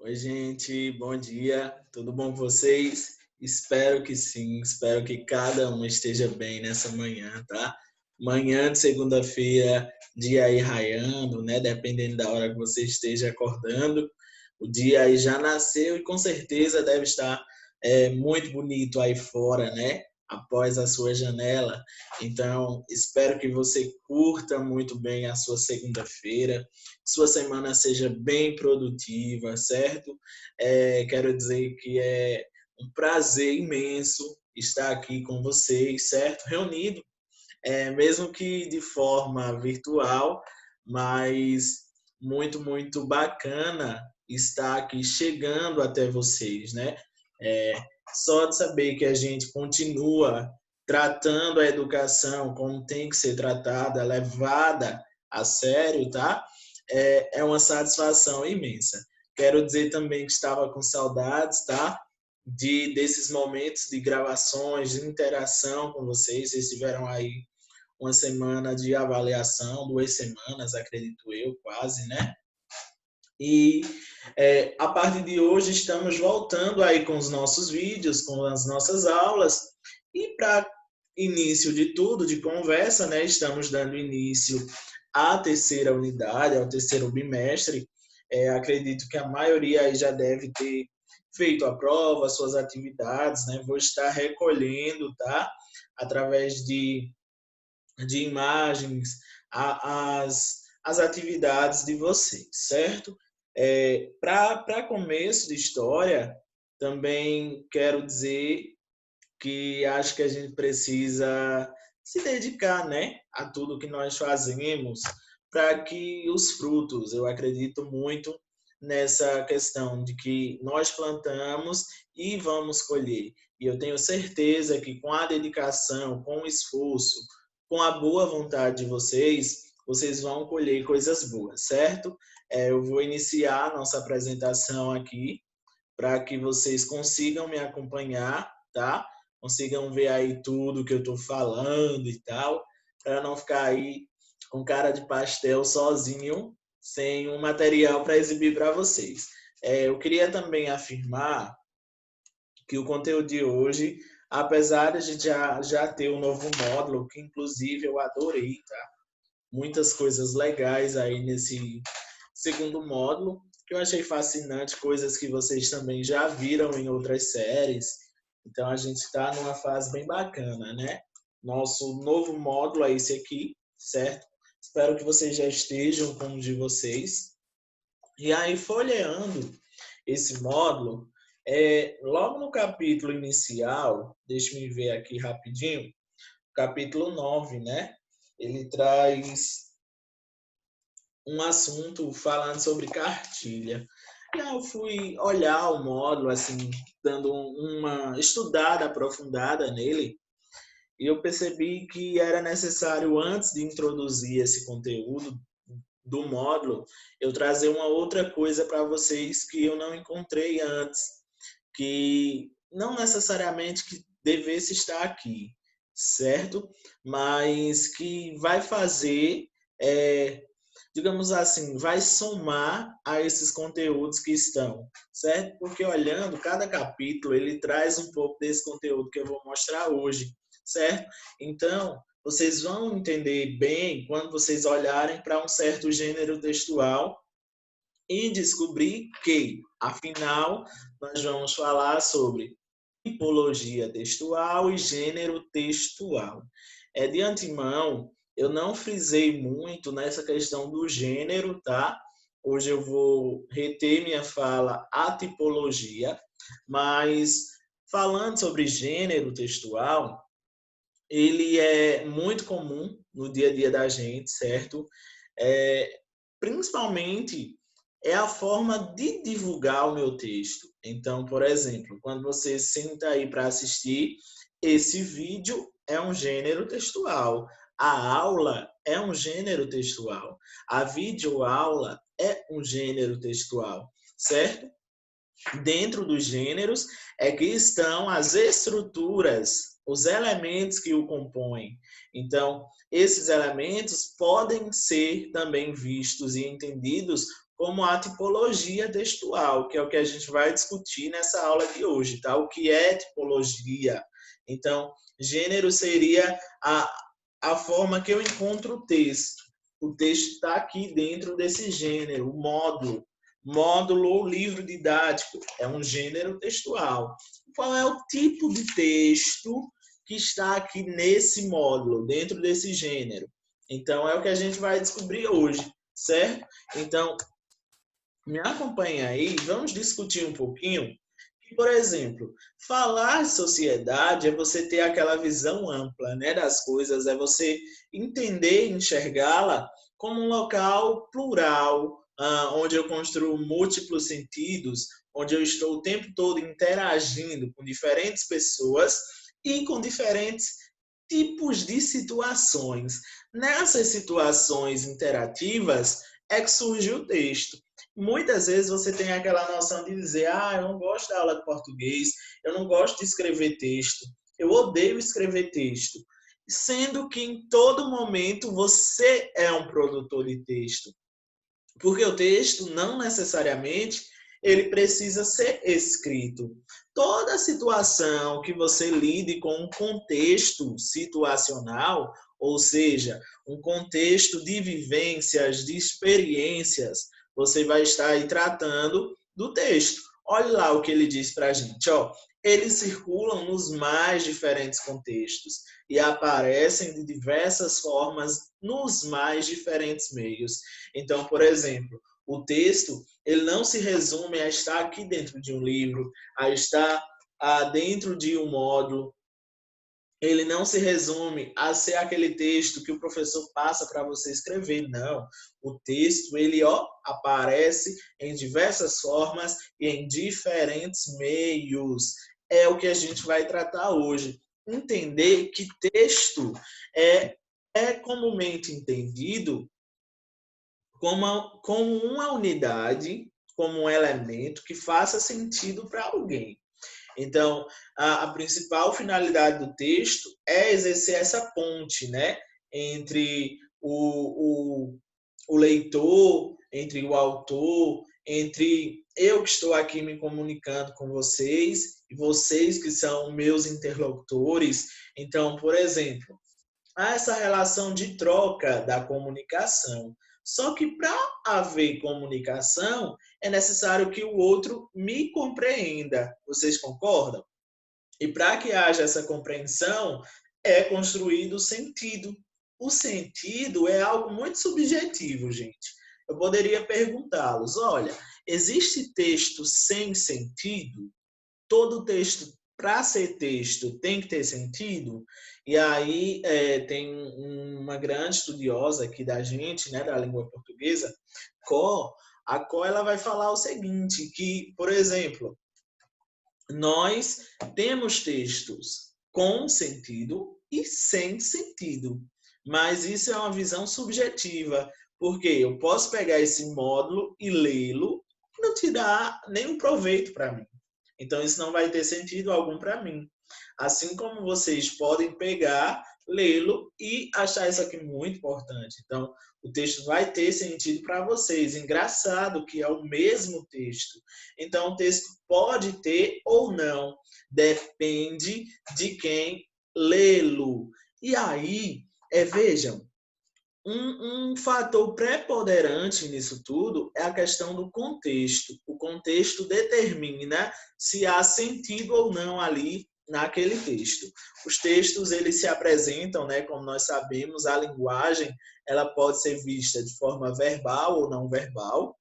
Oi, gente, bom dia, tudo bom com vocês? Espero que sim, espero que cada um esteja bem nessa manhã, tá? Manhã de segunda-feira, dia aí raiando, né? Dependendo da hora que você esteja acordando, o dia aí já nasceu e com certeza deve estar muito bonito aí fora, né? Após a sua janela. Então, espero que você curta muito bem a sua segunda-feira, que sua semana seja bem produtiva, certo? Quero dizer que é um prazer imenso estar aqui com vocês, certo? Reunido, mesmo que de forma virtual, mas muito bacana estar aqui chegando até vocês, né? É, Só de saber que a gente continua tratando a educação como tem que ser tratada, levada a sério, tá? É uma satisfação imensa. Quero dizer também que estava com saudades, tá? Desses momentos de gravações, de interação com vocês. Vocês tiveram aí uma semana de avaliação, 2 semanas, acredito eu, quase, né? E a partir de hoje estamos voltando aí com os nossos vídeos, com as nossas aulas. E para início de tudo, de conversa, né? Estamos dando início à terceira unidade, ao terceiro bimestre. Acredito que a maioria aí já deve ter feito a prova, suas atividades, né? Vou estar recolhendo, tá? Através de imagens, as atividades de vocês, certo? Para começo de história, também quero dizer que acho que a gente precisa se dedicar, né, a tudo que nós fazemos para que os frutos, eu acredito muito nessa questão de que nós plantamos e vamos colher. E eu tenho certeza que com a dedicação, com o esforço, com a boa vontade de vocês, vocês vão colher coisas boas, certo? Eu vou iniciar a nossa apresentação aqui para que vocês consigam me acompanhar, tá? Consigam ver aí tudo que eu estou falando e tal, para não ficar aí com cara de pastel sozinho, sem um material para exibir para vocês. Eu queria também afirmar que o conteúdo de hoje, apesar de a gente já ter um novo módulo, que inclusive eu adorei, tá? Muitas coisas legais aí nesse segundo módulo, que eu achei fascinante, coisas que vocês também já viram em outras séries. Então a gente está numa fase bem bacana, né? Nosso novo módulo é esse aqui, certo? Espero que vocês já estejam com o de vocês. E aí, folheando esse módulo, logo no capítulo inicial, deixe-me ver aqui rapidinho, capítulo 9, né? Ele traz um assunto falando sobre cartilha. E aí eu fui olhar o módulo, assim, dando uma estudada aprofundada nele, e eu percebi que era necessário, antes de introduzir esse conteúdo do módulo, eu trazer uma outra coisa para vocês que eu não encontrei antes, que não necessariamente que devesse estar aqui, certo? Mas que vai fazer, digamos assim, vai somar a esses conteúdos que estão, certo? Porque olhando cada capítulo, ele traz um pouco desse conteúdo que eu vou mostrar hoje, certo? Então, vocês vão entender bem quando vocês olharem para um certo gênero textual e descobrir que, afinal, nós vamos falar sobre tipologia textual e gênero textual. De antemão, eu não frisei muito nessa questão do gênero, tá? Hoje eu vou reter minha fala à tipologia, mas falando sobre gênero textual, ele é muito comum no dia a dia da gente, certo? Principalmente é a forma de divulgar o meu texto. Então, por exemplo, quando você senta aí para assistir, esse vídeo é um gênero textual. A aula é um gênero textual. A videoaula é um gênero textual, certo? Dentro dos gêneros é que estão as estruturas, os elementos que o compõem. Então, esses elementos podem ser também vistos e entendidos como a tipologia textual, que é o que a gente vai discutir nessa aula de hoje, tá? O que é tipologia? Então, gênero seria a forma que eu encontro o texto. O texto está aqui dentro desse gênero, o módulo. Módulo ou livro didático é um gênero textual. Qual é o tipo de texto que está aqui nesse módulo, dentro desse gênero? Então, é o que a gente vai descobrir hoje, certo? Então, me acompanha aí, vamos discutir um pouquinho. Por exemplo, falar de sociedade é você ter aquela visão ampla, né, das coisas, é você entender e enxergá-la como um local plural, onde eu construo múltiplos sentidos, onde eu estou o tempo todo interagindo com diferentes pessoas e com diferentes tipos de situações. Nessas situações interativas é que surge o texto. Muitas vezes você tem aquela noção de dizer, eu não gosto da aula de português, eu não gosto de escrever texto, eu odeio escrever texto. Sendo que em todo momento você é um produtor de texto. Porque o texto não necessariamente ele precisa ser escrito. Toda situação que você lide com um contexto situacional, ou seja, um contexto de vivências, de experiências, você vai estar aí tratando do texto. Olha lá o que ele diz para a gente. Eles circulam nos mais diferentes contextos e aparecem de diversas formas nos mais diferentes meios. Então, por exemplo, o texto ele não se resume a estar aqui dentro de um livro, a estar dentro de um módulo. Ele não se resume a ser aquele texto que o professor passa para você escrever, não. O texto, ele aparece em diversas formas e em diferentes meios. É o que a gente vai tratar hoje. Entender que texto é comumente entendido como uma unidade, como um elemento que faça sentido para alguém. Então, a principal finalidade do texto é exercer essa ponte, né, entre o leitor, entre o autor, entre eu que estou aqui me comunicando com vocês e vocês que são meus interlocutores. Então, por exemplo, há essa relação de troca da comunicação. Só que para haver comunicação, é necessário que o outro me compreenda. Vocês concordam? E para que haja essa compreensão, é construído o sentido. O sentido é algo muito subjetivo, gente. Eu poderia perguntá-los: olha, existe texto sem sentido? Todo texto, para ser texto, tem que ter sentido? E aí tem uma grande estudiosa aqui da gente, né, da língua portuguesa, a Có ela vai falar o seguinte, que, por exemplo, nós temos textos com sentido e sem sentido, mas isso é uma visão subjetiva, porque eu posso pegar esse módulo e lê-lo e não te dá nenhum proveito para mim. Então, isso não vai ter sentido algum para mim. Assim como vocês podem pegar, lê-lo e achar isso aqui muito importante. Então, o texto vai ter sentido para vocês. Engraçado que é o mesmo texto. Então, o texto pode ter ou não. Depende de quem lê-lo. E aí, vejam, um fator preponderante nisso tudo é a questão do contexto. O contexto determina se há sentido ou não ali naquele texto. Os textos, eles se apresentam, né, como nós sabemos, a linguagem, ela pode ser vista de forma verbal ou não verbal.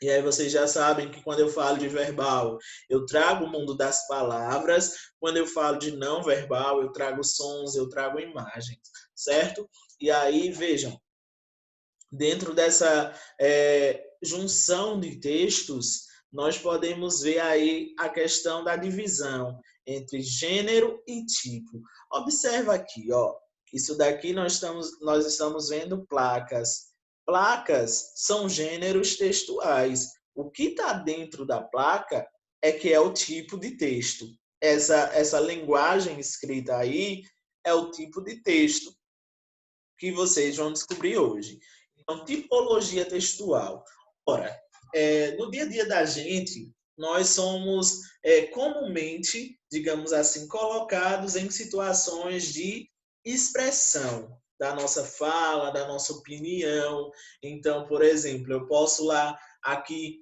E aí vocês já sabem que quando eu falo de verbal, eu trago o mundo das palavras. Quando eu falo de não verbal, eu trago sons, eu trago imagens, certo? E aí, vejam, dentro dessa junção de textos, nós podemos ver aí a questão da divisão entre gênero e tipo. Observa aqui, isso daqui nós estamos vendo placas. Placas são gêneros textuais. O que está dentro da placa é que é o tipo de texto. Essa linguagem escrita aí é o tipo de texto que vocês vão descobrir hoje. Então, tipologia textual. Ora, no dia a dia da gente, nós somos comumente, digamos assim, colocados em situações de expressão da nossa fala, da nossa opinião. Então, por exemplo, eu posso lá aqui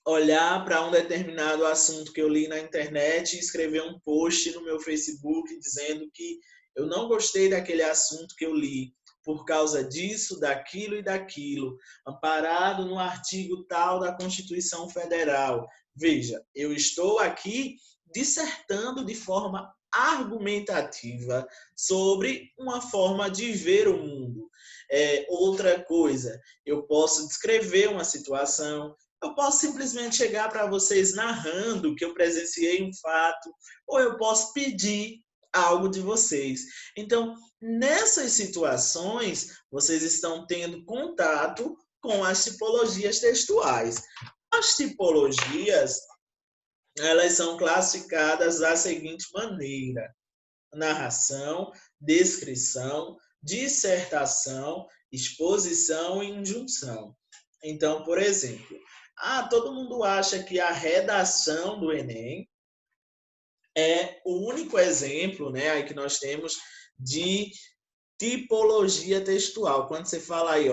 olhar para um determinado assunto que eu li na internet e escrever um post no meu Facebook dizendo que eu não gostei daquele assunto que eu li por causa disso, daquilo e daquilo, amparado no artigo tal da Constituição Federal. Veja, eu estou aqui dissertando de forma argumentativa sobre uma forma de ver o mundo. Outra coisa, eu posso descrever uma situação, eu posso simplesmente chegar para vocês narrando que eu presenciei um fato, ou eu posso pedir algo de vocês. Então, nessas situações, vocês estão tendo contato com as tipologias textuais. As tipologias, elas são classificadas da seguinte maneira: narração, descrição, dissertação, exposição e injunção. Então, por exemplo, todo mundo acha que a redação do Enem é o único exemplo, né, aí que nós temos de tipologia textual. Quando você fala aí,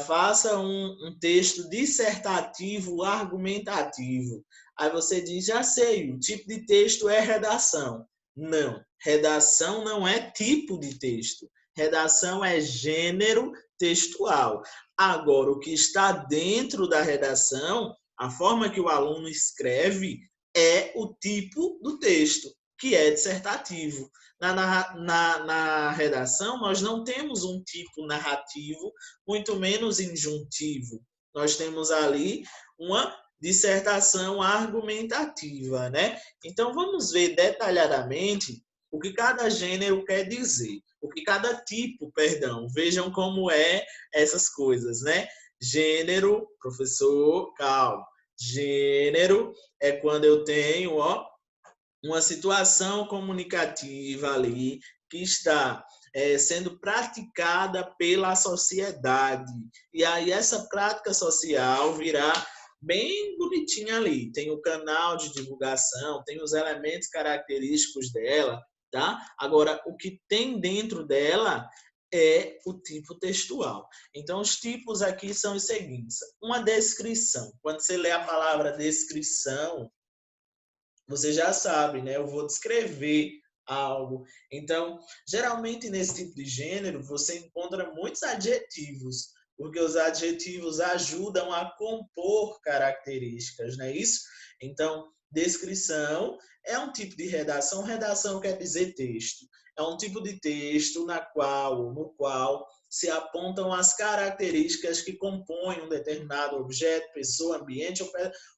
faça um texto dissertativo, argumentativo. Aí você diz, já sei, o tipo de texto é redação. Não, redação não é tipo de texto. Redação é gênero textual. Agora, o que está dentro da redação, a forma que o aluno escreve, é o tipo do texto, que é dissertativo. Na redação, nós não temos um tipo narrativo, muito menos injuntivo. Nós temos ali uma dissertação argumentativa, né? Então, vamos ver detalhadamente o que cada gênero quer dizer, o que cada tipo, perdão. Vejam como é essas coisas, né? Gênero, professor, calma. Gênero é quando eu tenho, uma situação comunicativa ali que está sendo praticada pela sociedade. E aí essa prática social virá bem bonitinha ali. Tem o canal de divulgação, tem os elementos característicos dela, tá? Agora, o que tem dentro dela é o tipo textual. Então, os tipos aqui são os seguintes. Uma descrição. Quando você lê a palavra descrição, você já sabe, né? Eu vou descrever algo. Então, geralmente nesse tipo de gênero, você encontra muitos adjetivos, porque os adjetivos ajudam a compor características, não é isso? Então, descrição é um tipo de redação. Redação quer dizer texto. É um tipo de texto no qual se apontam as características que compõem um determinado objeto, pessoa, ambiente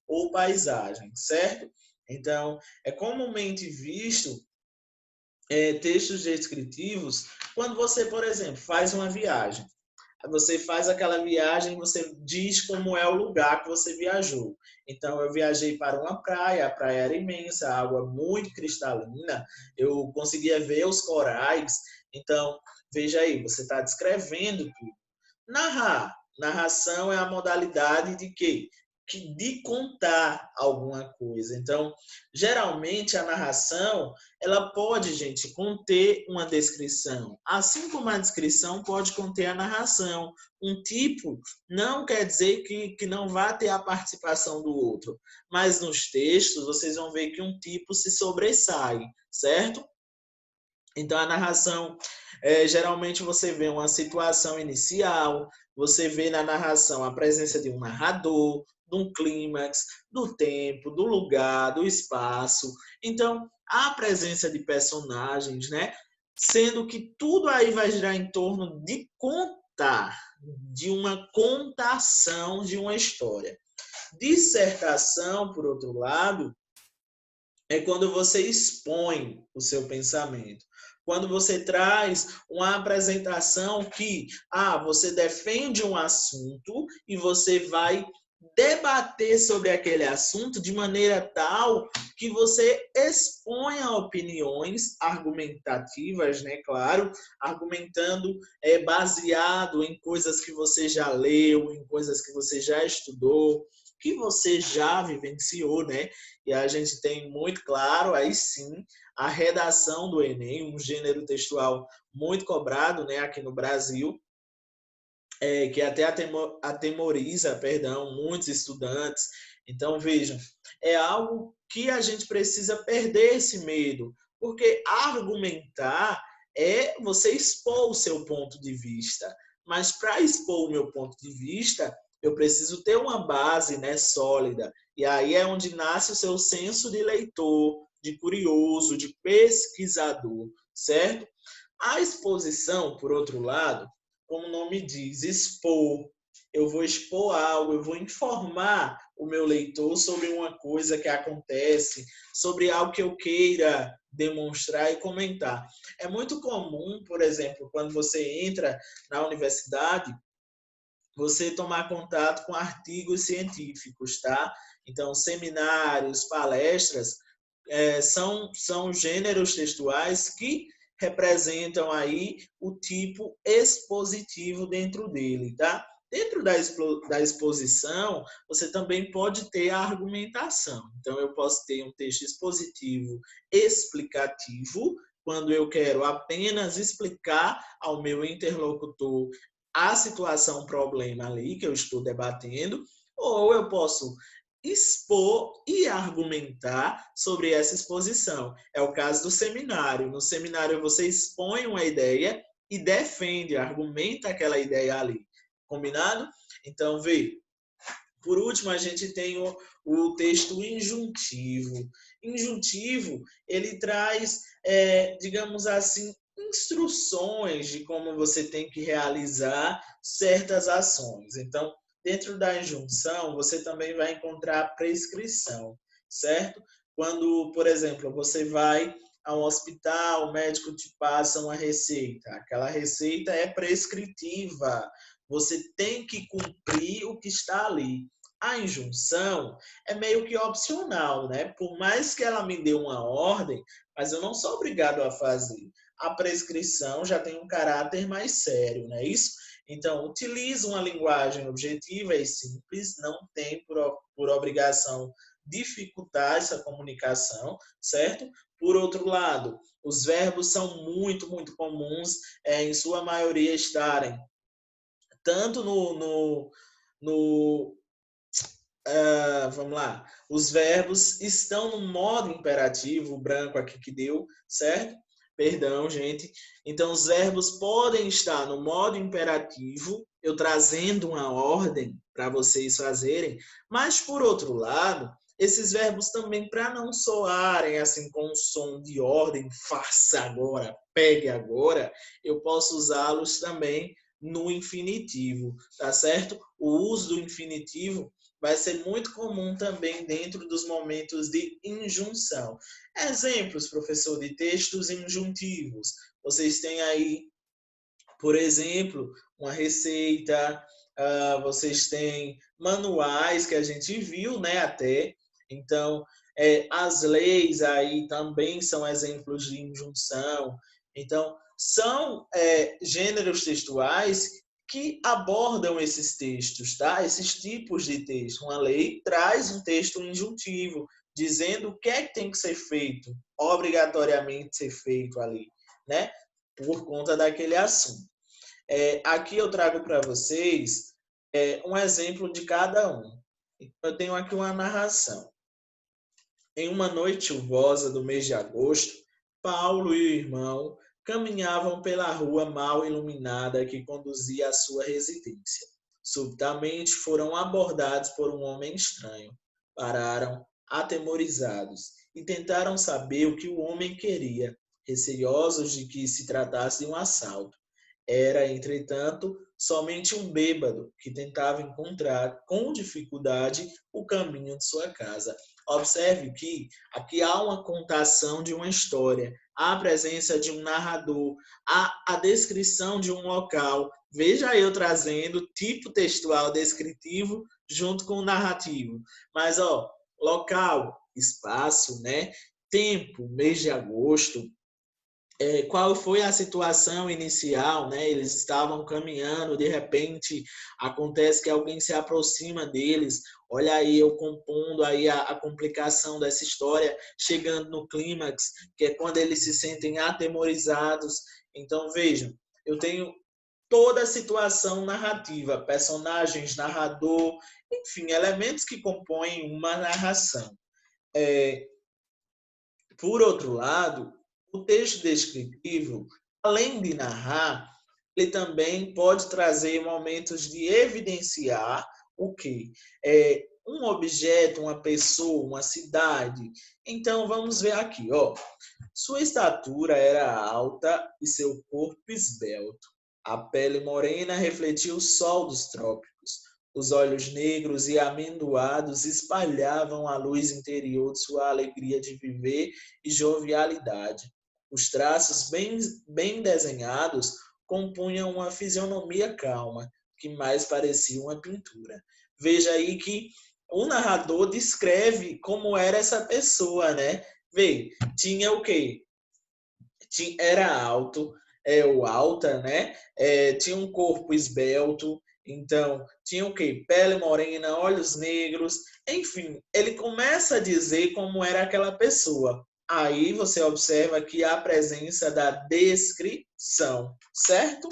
ou paisagem, certo? Então, é comumente visto textos descritivos quando você, por exemplo, faz uma viagem. Você faz aquela viagem, você diz como é o lugar que você viajou. Então, eu viajei para uma praia, a praia era imensa, a água muito cristalina, eu conseguia ver os corais. Então, veja aí, você está descrevendo tudo. Narração é a modalidade de quê? De contar alguma coisa. Então, geralmente a narração, ela pode, gente, conter uma descrição. Assim como a descrição pode conter a narração. Um tipo não quer dizer que não vai ter a participação do outro. Mas nos textos, vocês vão ver que um tipo se sobressai, certo? Então, a narração, geralmente você vê uma situação inicial, você vê na narração a presença de um narrador, de um clímax, do tempo, do lugar, do espaço. Então, a presença de personagens, né? Sendo que tudo aí vai girar em torno de contar, de uma contação de uma história. Dissertação, por outro lado, é quando você expõe o seu pensamento. Quando você traz uma apresentação que, você defende um assunto e você vai debater sobre aquele assunto de maneira tal que você exponha opiniões argumentativas, né? Claro, argumentando baseado em coisas que você já leu, em coisas que você já estudou, que você já vivenciou, né? E a gente tem muito claro, aí sim, a redação do Enem, um gênero textual muito cobrado, né, aqui no Brasil, que até atemoriza, perdão, muitos estudantes. Então, vejam, é algo que a gente precisa perder esse medo, porque argumentar é você expor o seu ponto de vista. Mas para expor o meu ponto de vista, eu preciso ter uma base, né, sólida. E aí é onde nasce o seu senso de leitor, de curioso, de pesquisador, certo? A exposição, por outro lado, como o nome diz, expor. Eu vou expor algo, eu vou informar o meu leitor sobre uma coisa que acontece, sobre algo que eu queira demonstrar e comentar. É muito comum, por exemplo, quando você entra na universidade, você tomar contato com artigos científicos, tá? Então, seminários, palestras, são gêneros textuais que representam aí o tipo expositivo dentro dele, tá? Dentro da exposição, você também pode ter a argumentação. Então, eu posso ter um texto expositivo explicativo, quando eu quero apenas explicar ao meu interlocutor a situação, o problema ali que eu estou debatendo, ou eu posso expor e argumentar sobre essa exposição. É o caso do seminário. No seminário, você expõe uma ideia e defende, argumenta aquela ideia ali. Combinado? Então, vê. Por último, a gente tem o texto injuntivo. Injuntivo, ele traz, digamos assim, instruções de como você tem que realizar certas ações. Então, dentro da injunção, você também vai encontrar a prescrição, certo? Quando, por exemplo, você vai a um hospital, o médico te passa uma receita. Aquela receita é prescritiva. Você tem que cumprir o que está ali. A injunção é meio que opcional, né? Por mais que ela me dê uma ordem, mas eu não sou obrigado a fazer. A prescrição já tem um caráter mais sério, não é isso? Então, utiliza uma linguagem objetiva e simples, não tem por obrigação dificultar essa comunicação, certo? Por outro lado, os verbos são muito, muito comuns, em sua maioria estarem tanto no vamos lá, os verbos estão no modo imperativo, o branco aqui que deu, certo? Perdão, gente. Então, os verbos podem estar no modo imperativo, eu trazendo uma ordem para vocês fazerem, mas, por outro lado, esses verbos também, para não soarem assim com um som de ordem, faça agora, pegue agora, eu posso usá-los também no infinitivo, tá certo? O uso do infinitivo vai ser muito comum também dentro dos momentos de injunção. Exemplos, professor, de textos injuntivos. Vocês têm aí, por exemplo, uma receita, vocês têm manuais que a gente viu, né, até. Então, as leis aí também são exemplos de injunção. Então, são gêneros textuais que abordam esses textos, tá? Esses tipos de texto. Uma lei traz um texto injuntivo, dizendo o que é que tem que ser feito, obrigatoriamente ser feito ali, né? Por conta daquele assunto. Aqui eu trago para vocês um exemplo de cada um. Eu tenho aqui uma narração. Em uma noite chuvosa do mês de agosto, Paulo e o irmão caminhavam pela rua mal iluminada que conduzia à sua residência. Subitamente foram abordados por um homem estranho. Pararam, atemorizados, e tentaram saber o que o homem queria, receosos de que se tratasse de um assalto. Era, entretanto, somente um bêbado que tentava encontrar com dificuldade o caminho de sua casa. Observe que aqui há uma contação de uma história. a presença de um narrador, a descrição de um local. Veja eu trazendo tipo textual descritivo junto com o narrativo. Mas, local, espaço, né? Tempo, mês de agosto, qual foi a situação inicial, né? Eles estavam caminhando, de repente acontece que alguém se aproxima deles. Olha aí eu compondo aí a complicação dessa história, chegando no clímax, que é quando eles se sentem atemorizados. Então vejam, eu tenho toda a situação narrativa, personagens, narrador, enfim, elementos que compõem uma narração. Por outro lado, o texto descritivo, além de narrar, ele também pode trazer momentos de evidenciar o quê? Um objeto, uma pessoa, uma cidade. Então, vamos ver aqui. Sua estatura era alta e seu corpo esbelto. A pele morena refletia o sol dos trópicos. Os olhos negros e amendoados espalhavam a luz interior de sua alegria de viver e jovialidade. Os traços bem desenhados compunham uma fisionomia calma, que mais parecia uma pintura. Veja aí que o narrador descreve como era essa pessoa, né? Vê, tinha o quê? Era alto, ou alta, né? Tinha um corpo esbelto, então tinha o quê? Pele morena, olhos negros, enfim, ele começa a dizer como era aquela pessoa. Aí você observa que há a presença da descrição, certo?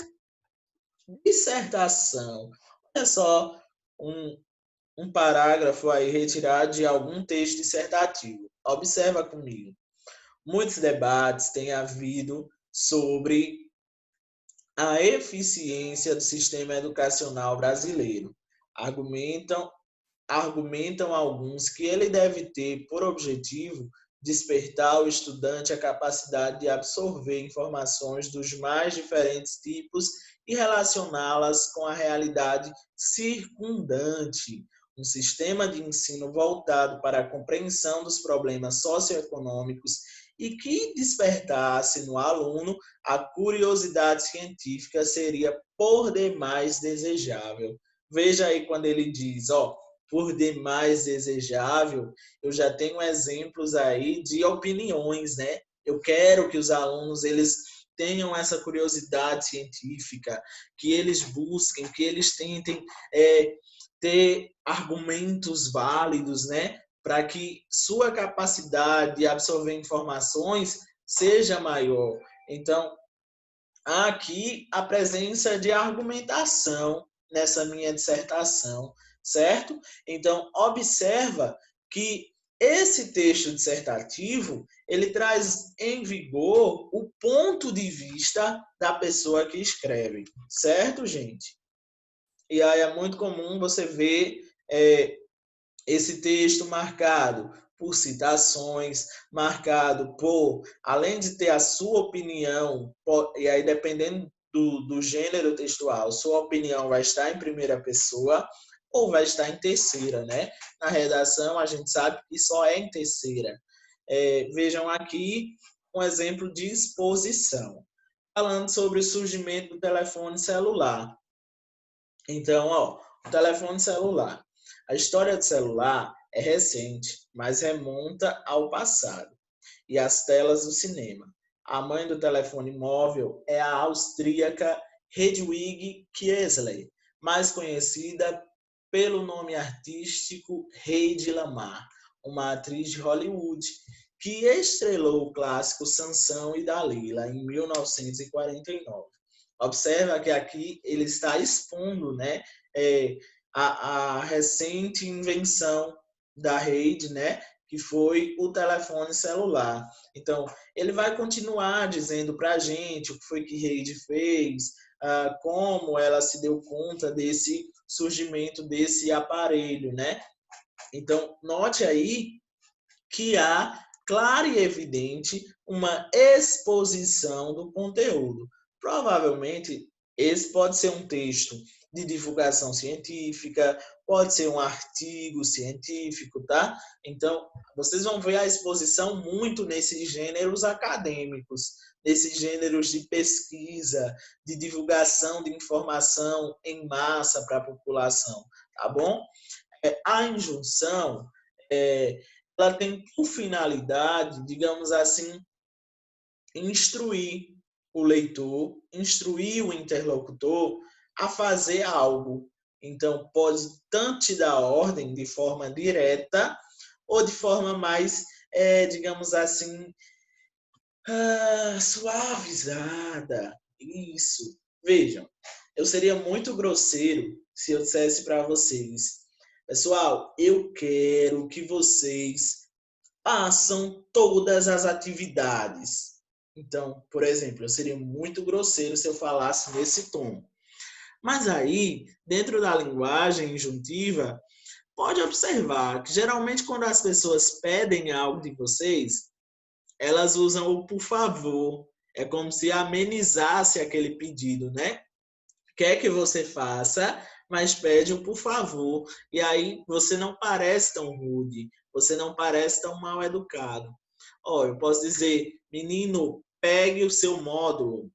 Dissertação. Olha só um parágrafo aí retirado de algum texto dissertativo. Observa comigo. Muitos debates têm havido sobre a eficiência do sistema educacional brasileiro. Argumentam alguns que ele deve ter por objetivo despertar ao estudante a capacidade de absorver informações dos mais diferentes tipos e relacioná-las com a realidade circundante. Um sistema de ensino voltado para a compreensão dos problemas socioeconômicos e que despertasse no aluno a curiosidade científica seria por demais desejável. Veja aí quando ele diz, por demais desejável, eu já tenho exemplos aí de opiniões, né? Eu quero que os alunos eles tenham essa curiosidade científica, que eles busquem, que eles tentem ter argumentos válidos, né? Para que sua capacidade de absorver informações seja maior. Então, há aqui a presença de argumentação nessa minha dissertação, certo? Então, observa que esse texto dissertativo, ele traz em vigor o ponto de vista da pessoa que escreve, certo, gente? E aí é muito comum você ver esse texto marcado por citações, marcado por, além de ter a sua opinião, e aí dependendo do gênero textual, sua opinião vai estar em primeira pessoa ou vai estar em terceira, né? Na redação, a gente sabe que só é em terceira. Vejam aqui um exemplo de exposição, falando sobre o surgimento do telefone celular. Então, o telefone celular. A história do celular é recente, mas remonta ao passado e às telas do cinema. A mãe do telefone móvel é a austríaca Hedwig Kiesler, mais conhecida pelo nome artístico Hedy Lamarr, uma atriz de Hollywood que estrelou o clássico Sansão e Dalila em 1949. Observa que aqui ele está expondo, né, a recente invenção da rede, né, que foi o telefone celular. Então, ele vai continuar dizendo para a gente o que foi que Reid fez, como ela se deu conta desse surgimento desse aparelho, né? Então, note aí que há, clara e evidente, uma exposição do conteúdo. Provavelmente, esse pode ser um texto de divulgação científica, pode ser um artigo científico, tá? Então, vocês vão ver a exposição muito nesses gêneros acadêmicos, nesses gêneros de pesquisa, de divulgação de informação em massa para a população, tá bom? A injunção, ela tem por finalidade, digamos assim, instruir o leitor, instruir o interlocutor a fazer algo. Então, pode tanto te dar ordem de forma direta ou de forma mais, digamos assim, suavizada. Isso. Vejam, eu seria muito grosseiro se eu dissesse para vocês, pessoal, eu quero que vocês façam todas as atividades. Então, por exemplo, eu seria muito grosseiro se eu falasse nesse tom. Mas aí, dentro da linguagem injuntiva, pode observar que geralmente quando as pessoas pedem algo de vocês, elas usam o por favor. É como se amenizasse aquele pedido, né? Quer que você faça, mas pede o por favor. E aí você não parece tão rude, você não parece tão mal educado. Eu posso dizer, menino, pegue o seu módulo.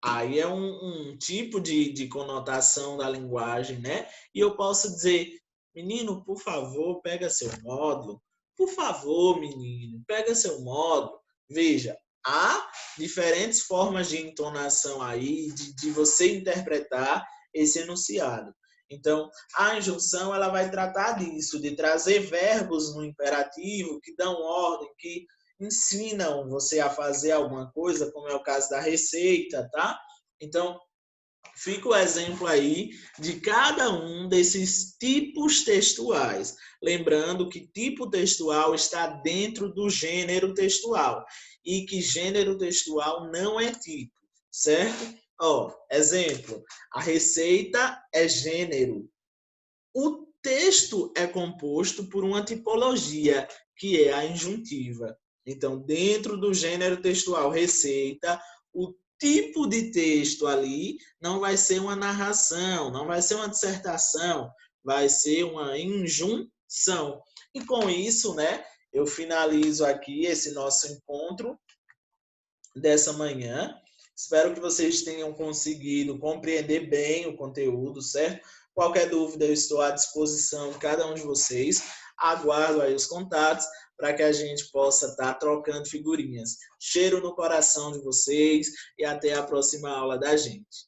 Aí é um tipo de conotação da linguagem, né? E eu posso dizer, menino, por favor, pega seu módulo. Por favor, menino, pega seu módulo. Veja, há diferentes formas de entonação aí, de você interpretar esse enunciado. Então, a injunção ela vai tratar disso, de trazer verbos no imperativo que dão ordem, que ensinam você a fazer alguma coisa, como é o caso da receita, tá? Então, fica o exemplo aí de cada um desses tipos textuais. Lembrando que tipo textual está dentro do gênero textual e que gênero textual não é tipo, certo? Exemplo, a receita é gênero. O texto é composto por uma tipologia, que é a injuntiva. Então, dentro do gênero textual receita, o tipo de texto ali não vai ser uma narração, não vai ser uma dissertação, vai ser uma injunção. E com isso, né, eu finalizo aqui esse nosso encontro dessa manhã. Espero que vocês tenham conseguido compreender bem o conteúdo, certo? Qualquer dúvida, eu estou à disposição de cada um de vocês. Aguardo aí os contatos para que a gente possa estar trocando figurinhas. Cheiro no coração de vocês e até a próxima aula da gente.